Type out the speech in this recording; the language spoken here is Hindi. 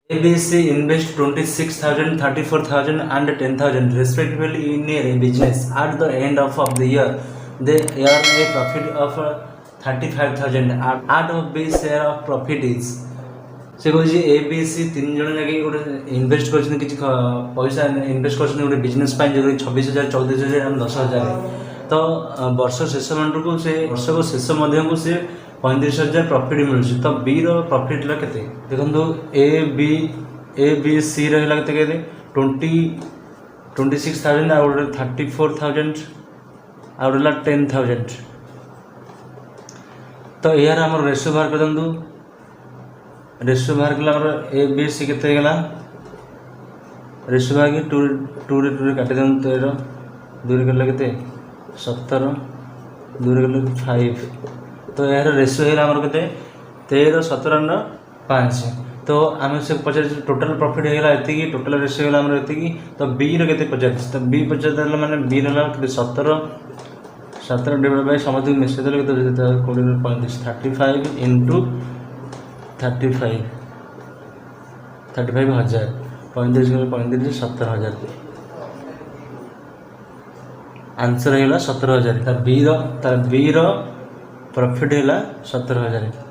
ABC invest 26,000, 34,000 and 10,000 respectively in a business. At the end of the year, they earn a profit of 35,000. Out of B share of profit is से कौन ए बी सी तीन जन जाके गोटे इनभेस्ट कर पैसा इनभेस्ट कर बिजनेस जो 26,000 24,000 10,000 तो वर्ष शेष मंडल को से वर्ष को शेष मध्य को से 35,000 प्रॉफिट मिलूँ तो बी प्रॉफिट के देखो ए बी सी रहा के 26,000 आ 34,000 आ 10,000 तो यार आम रेसो बाहर कर दिखाँ रेसो बाहर कला ए बी सी के रेसो बाहर टू टू काटी दिखाँ 13 दूरी कर 17 दूरी कर 5 तो यार रेसो है के 13 17 5 तो आम से पचार टोटाल प्रॉफिट होगा ये टोटाल रेसो होगा ये तो बी रे पचार तो बी पचार मैंने बी रहा 17 डिवाइड बाय समझ मिसेज 20 35 इंटू 35 35,000 35 17,000 आंसर है 17,000 बी प्रॉफिट है 17,000।